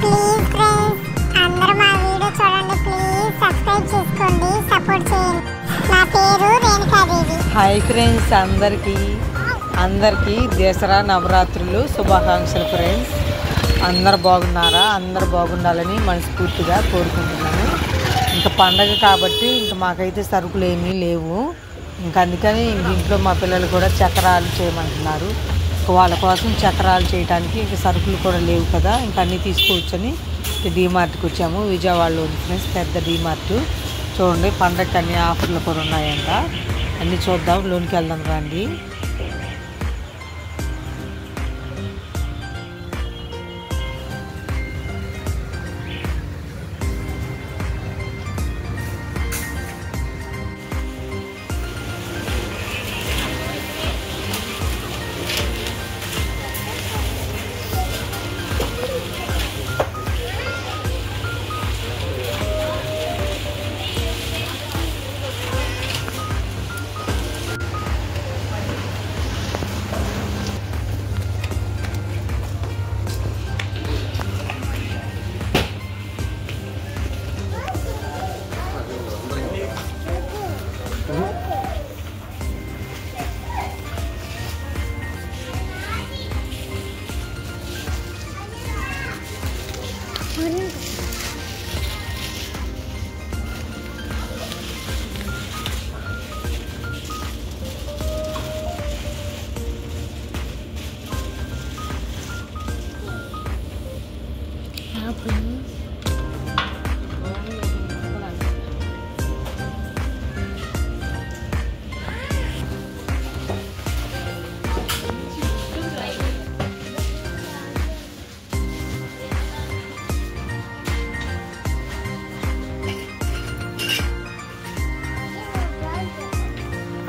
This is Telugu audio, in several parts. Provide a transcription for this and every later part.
ప్లీజ్ ఫ్రెండ్స్ అందరూ మా వీడియో చూడండి, ప్లీజ్ సబ్స్క్రైబ్ చేసుకోండి, సపోర్ట్ చేయండి. నా పేరు రేణుకాదేవి. హాయ్ ఫ్రెండ్స్, అందరికీ దసరా నవరాత్రులు శుభాకాంక్షలు ఫ్రెండ్స్. అందరు బాగున్నారా? అందరు బాగుండాలని మనస్ఫూర్తిగా కోరుకుంటున్నాను. ఇంకా పండగ కాబట్టి ఇంకా మాకైతే సరుకులు ఏమీ లేవు. ఇంకా అందుకని ఇంట్లో మా పిల్లలు కూడా చక్రాలు చేయమంటున్నారు. వాళ్ళ కోసం చక్రాలు చేయడానికి ఇంకా సరుకులు కూడా లేవు కదా, ఇంకా అన్నీ తీసుకోవచ్చని డీమార్ట్కి వచ్చాము. విజయవాడలో ఉంది ఫ్రెండ్స్ పెద్ద డీమార్ట్. చూడండి, పండగకి అన్ని ఆఫర్లు కూడా ఉన్నాయంట. అన్నీ చూద్దాం, లోనికి వెళ్దాం రండి.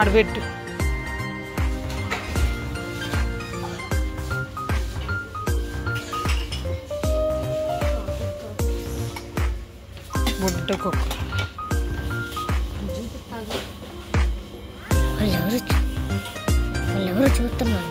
అడబెట్టు ముట్టకు. వాళ్ళెవరు చూస్తున్నారు?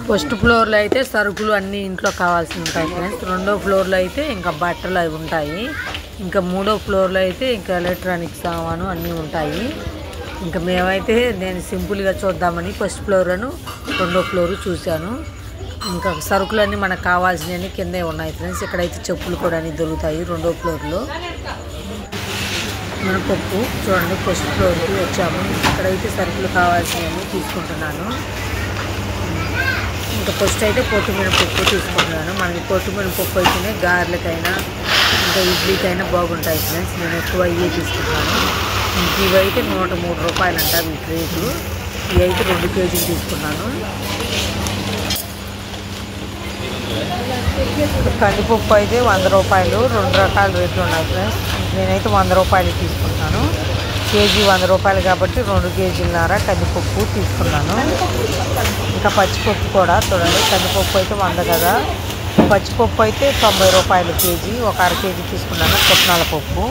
ఫస్ట్ ఫ్లోర్లో అయితే సరుకులు అన్నీ ఇంట్లో కావాల్సి ఉంటాయి ఫ్రెండ్స్. రెండో ఫ్లోర్లో అయితే ఇంకా బట్టలు అవి ఉంటాయి. ఇంకా మూడో ఫ్లోర్లో అయితే ఇంకా ఎలక్ట్రానిక్ సామాను అన్నీ ఉంటాయి. ఇంకా మేమైతే నేను సింపుల్గా చూద్దామని ఫస్ట్ ఫ్లోర్ను రెండో ఫ్లోరు చూశాను. ఇంకా సరుకులన్నీ మనకు కావాల్సినవి కిందే ఉన్నాయి ఫ్రెండ్స్. ఇక్కడైతే చెప్పులు కూడా అన్నీ దొరుకుతాయి రెండో ఫ్లోర్లో. మినపప్పు చూడండి, ఫస్ట్ ఫ్లోర్కి వచ్చాము. ఇక్కడైతే సరుకులు కావాల్సినవి తీసుకుంటున్నాను. ఇంకా ఫస్ట్ అయితే పొట్టు మినపప్పు తీసుకుంటున్నాను. మనకి పొట్టు మినపప్పు అయితేనే గారెలకైనా ఇంకా ఇడ్లీకైనా బాగుంటాయి ఫ్రెండ్స్. నేను ఎక్కువ ఇవే తీసుకుంటాను. ఇంక ఇవైతే 103 రూపాయలు అంట వీటి రేటు. ఇవి అయితే 2 కేజీలు తీసుకున్నాను. కందిపప్పు అయితే 100 రూపాయలు. 2 రకాల రేట్లు ఉన్నాయి ఫ్రెండ్స్. నేనైతే 100 రూపాయలు తీసుకుంటాను. కేజీ 100 రూపాయలు కాబట్టి 2 కేజీలన్నర కందిపప్పు తీసుకున్నాను. ఇంకా పచ్చిపప్పు కూడా చూడండి, కందిపప్పు అయితే 100 కదా, పచ్చిపప్పు అయితే 90 రూపాయలు కేజీ. ఒక అర కేజీ తీసుకున్నాను. పుట్నాల పప్పు,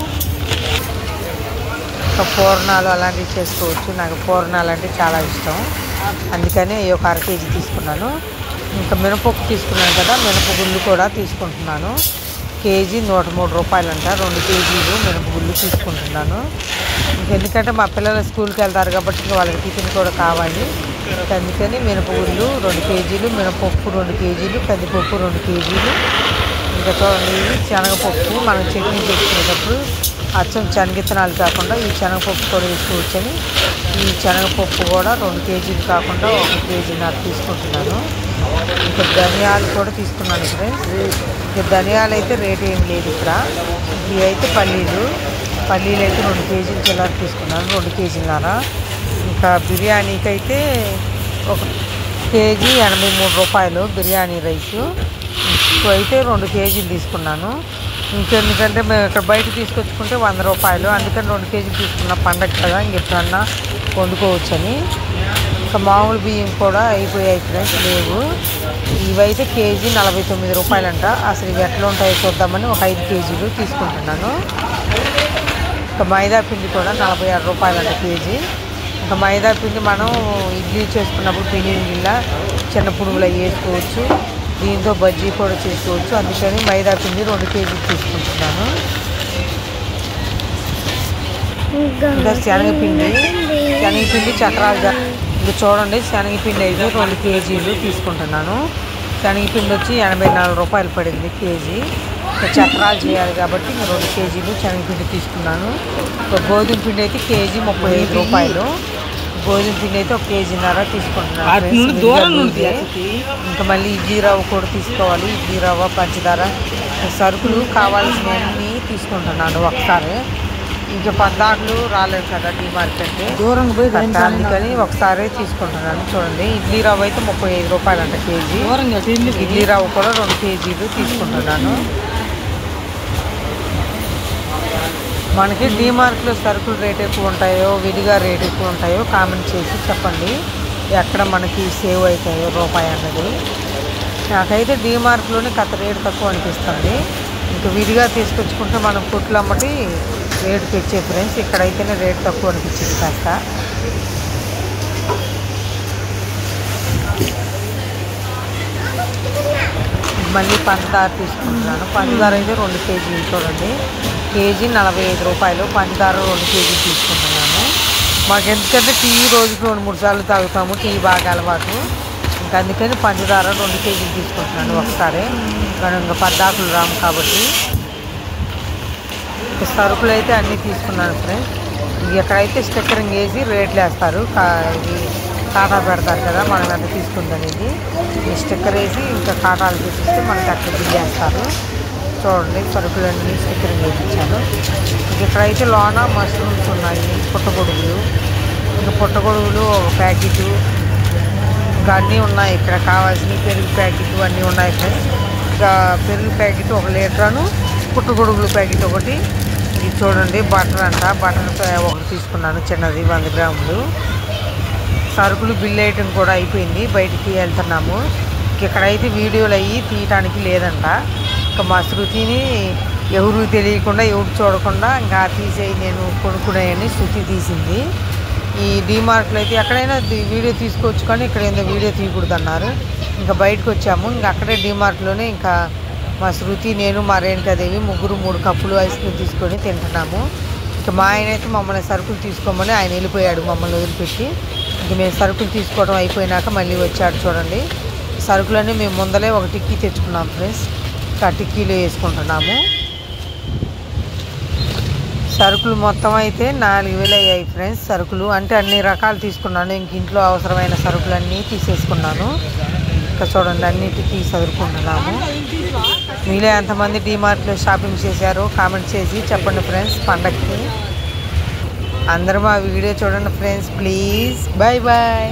ఇంకా పూర్ణాలు అలాంటివి చేసుకోవచ్చు. నాకు పూర్ణాలు అంటే చాలా ఇష్టం, అందుకని ఒక అర కేజీ తీసుకున్నాను. ఇంకా మినపప్పు తీసుకున్నాను కదా, మినపగుళ్ళు కూడా తీసుకుంటున్నాను. కేజీ 103 రూపాయలంట. 2 కేజీలు మినపగుళ్ళు తీసుకుంటున్నాను. ఎందుకంటే మా పిల్లలు స్కూల్కి వెళ్తారు కాబట్టి వాళ్ళకి టిఫిన్ కూడా కావాలి. అందుకని మినపగుళ్ళు 2 కేజీలు, మినపప్పు 2 కేజీలు, కందిపప్పు 2 కేజీలు. ఇంకా చూడండి, శనగపప్పు మనం చట్నీ చేసుకునేటప్పుడు అచ్చం శనగిత్తనాలు కాకుండా ఈ శనగపప్పు కూడా వేసుకోవచ్చని ఈ శనగపప్పు కూడా 2 కేజీలు కాకుండా 1 కేజీన్నర తీసుకుంటున్నాను. ఇంకా ధనియాలు కూడా తీసుకున్నాను ఫ్రెండ్స్. ఇంకా ధనియాలు అయితే రేట్ ఏం లేదు ఇక్కడ. ఇవి అయితే పల్లీలు అయితే 2 కేజీలు చిల్లర తీసుకున్నాను, 2 కేజీన్నర. ఇంకా బిర్యానీకి అయితే 1 కేజీ 83 రూపాయలు బిర్యానీ రైసు. అయితే 2 కేజీలు తీసుకున్నాను. ఇంకెందుకంటే మేము ఇక్కడ బయట తీసుకొచ్చుకుంటే 100 రూపాయలు, అందుకని 2 కేజీలు తీసుకున్న పండగ కదా, ఇంకెప్పుడన్నా వండుకోవచ్చని. ఇంకా మామూలు బియ్యం కూడా అయిపోయాయి ఫ్రెండ్స్, లేవు. ఇవైతే కేజీ 49 రూపాయలంట. అసలు ఇవి ఎట్లా ఉంటాయో చూద్దామని ఒక 5 కేజీలు తీసుకుంటున్నాను. ఇంకా మైదా పిండి కూడా 46 రూపాయలంట కేజీ. ఇంకా మైదా పిండి మనం ఇడ్లీ చేసుకున్నప్పుడు పిండి ఇలా చిన్న పునుగులు అవి వేసుకోవచ్చు, దీంతో బజ్జీ కూడా చేసుకోవచ్చు. అందుకని మైదా పిండి 2 కేజీలు తీసుకుంటున్నాను. ఇంకా శనగపిండి చక్రాలు. ఇంకా చూడండి, శనగపిండి అయితే 2 కేజీలు తీసుకుంటున్నాను. శనగపిండి వచ్చి 84 రూపాయలు పడింది కేజీ. చక్రాలు చేయాలి కాబట్టి 2 కేజీలు శనగపిండి తీసుకున్నాను. గోధుమ పిండి అయితే కేజీ 35 రూపాయలు. గోధుమ పిండి అయితే 1 కేజీన్నర తీసుకుంటున్నాను. ఇంకా మళ్ళీ ఇడ్లీ రవ్వ కూడా తీసుకోవాలి. ఇడ్లీ రవ్వ, పంచదార, సరుకులు కావాల్సినవన్నీ తీసుకుంటున్నాను ఒకసారి. ఇంకా పద్దాకులు రాలేదు కదా డిమార్ట్ అంటే, అందుకని ఒకసారి తీసుకుంటున్నాను. చూడండి, ఇడ్లీ రవ్వ అయితే 35 రూపాయలంట కేజీ. ఇడ్లీ రవ్వ కూడా 2 కేజీలు తీసుకుంటున్నాను. మనకి డిమార్ట్లో సరుకులు రేట్ ఎక్కువ ఉంటాయో విడిగా రేట్ ఎక్కువ ఉంటాయో కామెంట్ చేసి చెప్పండి, ఎక్కడ మనకి సేవ్ అవుతాయో రూపాయి అన్నది. నాకైతే డిమార్ట్లోనే కథ రేటు తక్కువ అనిపిస్తుంది. ఇంకా విడిగా తీసుకొచ్చుకుంటే మనం కొట్లు అమ్మటి రేటు తెచ్చే ఫ్రెండ్స్, ఇక్కడైతేనే రేటు తక్కువ అనిపించింది కాస్త. మళ్ళీ పంచదార తీసుకుంటున్నాను. పంచదార అయితే 2 కేజీలు. చూడండి, కేజీ 45 రూపాయలు. పంచదార 2 కేజీలు తీసుకుంటున్నాను. మాకు ఎందుకంటే టీ రోజుకి 2-3 సార్లు తాగుతాము, టీ బాగా అలవాటు. ఇంకా అందుకని పంచదార 2 కేజీలు తీసుకుంటున్నాను ఒకసారి. మనం ఇంకా పద్దాకులు రాము కాబట్టి. సరుకులు అయితే అన్నీ తీసుకున్నాను ఫ్రెండ్స్. ఎక్కడైతే స్టిక్కరింగ్ వేసి రేట్లు వేస్తారు, ఇది కాటా పెడతారు కదా మనం ఎంత తీసుకుందనేది. ఈ స్టిక్కర్ వేసి ఇంకా కాటాలు చూపిస్తే మనకి అక్కడ బిల్ వేస్తారు. చూడండి, సరుకులన్నీ స్టిక్కరింగ్ వేయించాను. ఇక్కడైతే లోన మష్రూమ్స్ ఉన్నాయి, పుట్టగొడుగులు. ఇంకా పుట్టగొడుగులు 1 ప్యాకెటు, ఇంకా అన్నీ ఉన్నాయి. ఇక్కడ కావాల్సిన పెరుగు ప్యాకెట్ అన్నీ ఉన్నాయి ఫ్రెండ్స్. ఇంకా పెరుగు ప్యాకెట్ 1 లీటరు, పుట్టగొడుగులు ప్యాకెట్ 1. ఇది చూడండి, బటర్ అంట. బటర్ 1 తీసుకున్నాను చిన్నది, 100 గ్రాములు. సరుకులు బిల్ వేయటం కూడా అయిపోయింది, బయటికి వెళ్తున్నాము. ఇక్కడైతే వీడియోలు అయ్యి తీయటానికి లేదంట. ఇంకా మా శృతిని ఎవరు తెలియకుండా ఎవరు చూడకుండా ఇంకా తీసేయి నేను కొనుక్కున్నాయని శృతి తీసింది. ఈ డిమార్ట్లో అయితే ఎక్కడైనా వీడియో తీసుకోవచ్చు, కానీ ఇక్కడ ఏందో వీడియో తీయకూడదు అన్నారు. ఇంకా బయటకు వచ్చాము. ఇంకా అక్కడే డిమార్ట్లోనే ఇంకా మా శృతి, నేను, మా రేణుకాదేవి ముగ్గురు 3 కప్పులు ఐస్ క్రీమ్ తీసుకొని తింటున్నాము. ఇంకా మా ఆయన అయితే మమ్మల్ని సరుకులు తీసుకోమని ఆయన వెళ్ళిపోయాడు మమ్మల్ని వదిలిపెట్టి. ఇంక మేము సరుకులు తీసుకోవడం అయిపోయినాక మళ్ళీ వచ్చాడు. చూడండి, సరుకులన్నీ మేము ముందలే 1 టిక్కీ తెచ్చుకున్నాం ఫ్రెండ్స్. ఇంకా టిక్కీలు వేసుకుంటున్నాము. సరుకులు మొత్తం అయితే 4000 అయ్యాయి ఫ్రెండ్స్. సరుకులు అంటే అన్ని రకాలు తీసుకున్నాను. ఇంక ఇంట్లో అవసరమైన సరుకులన్నీ తీసేసుకున్నాను. ఇంకా చూడండి, అన్నిటికీ చదువుకుంటున్నాము. మీలో ఎంతమంది డిమార్ట్లో షాపింగ్ చేశారో కామెంట్ చేసి చెప్పండి ఫ్రెండ్స్. పండగకి అందరూ మా వీడియో చూడండి ఫ్రెండ్స్, ప్లీజ్. Bye bye.